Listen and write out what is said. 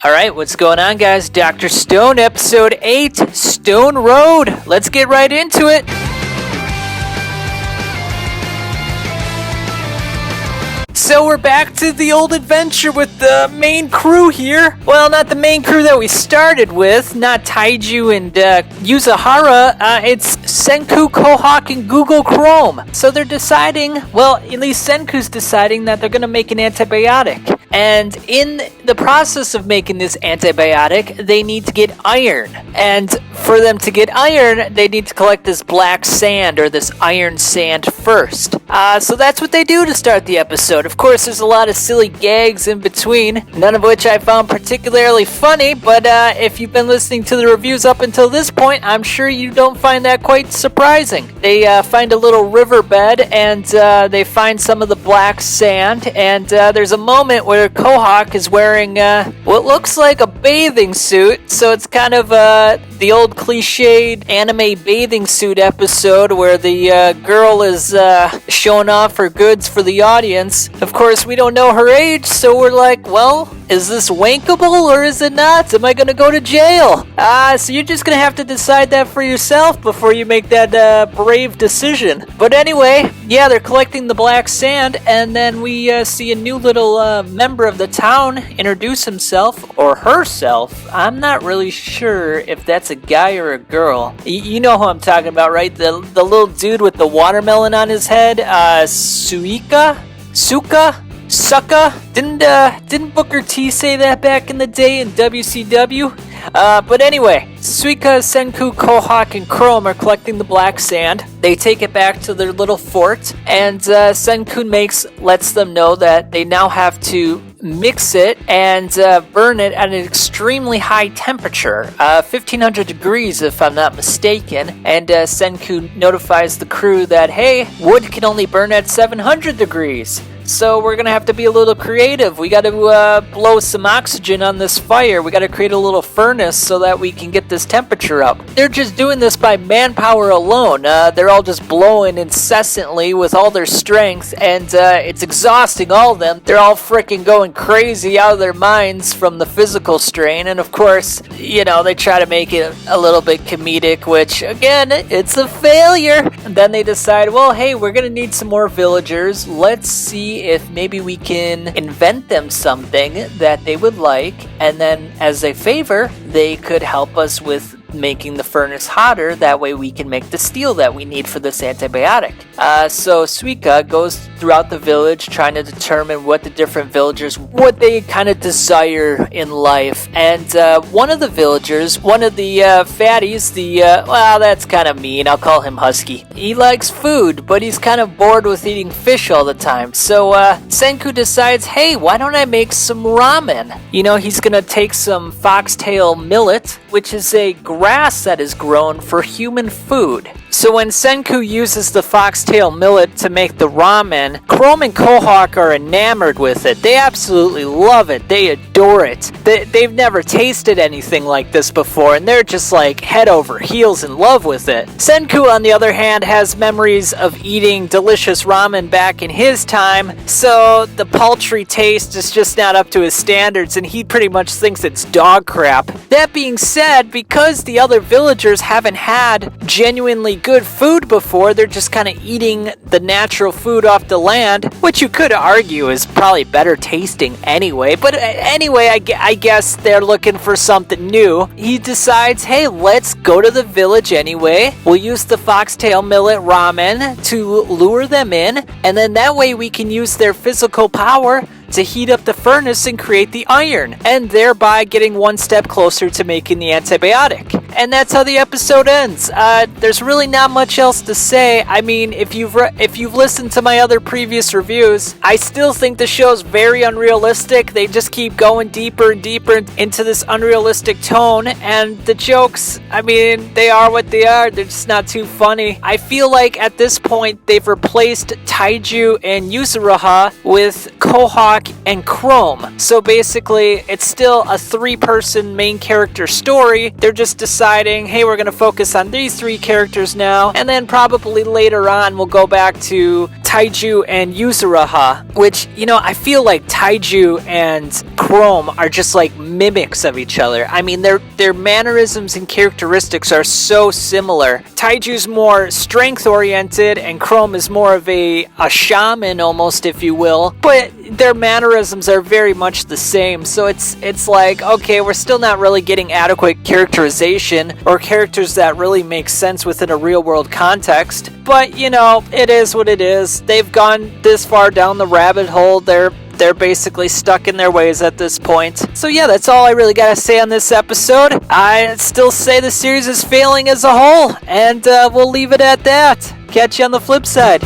Alright, what's going on, guys? Dr. Stone, episode 8, Stone Road. Let's get right into it. So we're back to the old adventure with the main crew here. Well, not the main crew that we started with, not Taiju and Yuzahara. It's Senku, Kohaku, and Google Chrome. So they're deciding, well, at least Senku's deciding that they're going to make an antibiotic. And in the process of making this antibiotic, they need to get iron. And for them to get iron, they need to collect this black sand, or this iron sand, first. So that's what they do to start the episode. Of course, there's a lot of silly gags in between, none of which I found particularly funny, but if you've been listening to the reviews up until this point, I'm sure you don't find that quite surprising. They find a little riverbed, and they find some of the black sand, and there's a moment where Kohaku is wearing what looks like a bathing suit, so it's kind of the old cliched anime bathing suit episode where the girl is showing off her goods for the audience. Of course, we don't know her age, so we're like, well, is this wankable or is it not? Am I gonna go to jail? So you're just gonna have to decide that for yourself before you make that brave decision. But anyway, yeah, they're collecting the black sand, and then we see a new little member of the town introduce himself, or herself. I'm not really sure if that's a guy or a girl. You know who I'm talking about, right? The little dude with the watermelon on his head, Suka? Didn't Booker T say that back in the day in WCW? But anyway, Suika, Senku, Kohaku, and Chrome are collecting the black sand. They take it back to their little fort, and Senku lets them know that they now have to mix it and burn it at an extremely high temperature, 1500 degrees if I'm not mistaken, and Senku notifies the crew that, hey, wood can only burn at 700 degrees. So we're gonna have to be a little creative. We gotta blow some oxygen on this fire. We gotta create a little furnace so that we can get this temperature up. They're just doing this by manpower alone. They're all just blowing incessantly with all their strength, and it's exhausting all of them. They're all freaking going crazy out of their minds from the physical strain, and of course, you know, they try to make it a little bit comedic, which, again, it's a failure. And then they decide, well, hey, we're gonna need some more villagers. Let's see if maybe we can invent them something that they would like, and then as a favor, they could help us with making the furnace hotter. That way we can make the steel that we need for this antibiotic. So Suika goes throughout the village trying to determine what the different villagers, what they kind of desire in life. And one of the villagers, one of the fatties, well, that's kind of mean, I'll call him Husky. He likes food, but he's kind of bored with eating fish all the time. So Senku decides, hey, why don't I make some ramen? You know, he's gonna take some Foxtail Millet, which is a grass that is grown for human food. So when Senku uses the Foxtail Millet to make the ramen, Chrome and Kohaku are enamored with it. They absolutely love it. They adore it. They've never tasted anything like this before, and they're just like head over heels in love with it. Senku, on the other hand, has memories of eating delicious ramen back in his time, so the paltry taste is just not up to his standards, and he pretty much thinks it's dog crap. That being said, because the other villagers haven't had genuinely good food before, they're just kind of eating the natural food off the land, which you could argue is probably better tasting anyway. But anyway, I guess they're looking for something new. He decides, hey, let's go to the village anyway. We'll use the Foxtail Millet ramen to lure them in, and then that way we can use their physical power to heat up the furnace and create the iron, and thereby getting one step closer to making the antibiotic. And that's how the episode ends. There's really not much else to say. I mean, if you've listened to my other previous reviews, I still think the show's very unrealistic. They just keep going deeper and deeper into this unrealistic tone, and the jokes, I mean, they are what they are. They're just not too funny. I feel like at this point, they've replaced Taiju and Yuzuraha with Kohaku and Chrome. So basically, it's still a three-person main character story. They're just deciding, hey, we're going to focus on these three characters now, and then probably later on we'll go back to Taiju and Yuzuraha, which, you know, I feel like Taiju and Chrome are just like mimics of each other. I mean, their mannerisms and characteristics are so similar. Taiju's more strength-oriented, and Chrome is more of a shaman almost, if you will. But their mannerisms are very much the same, so it's like, okay, we're still not really getting adequate characterization or characters that really make sense within a real-world context. But, you know, it is what it is. They've gone this far down the rabbit hole. They're basically stuck in their ways at this point. So yeah, that's all I really gotta say on this episode. I still say the series is failing as a whole, and we'll leave it at that. Catch you on the flip side.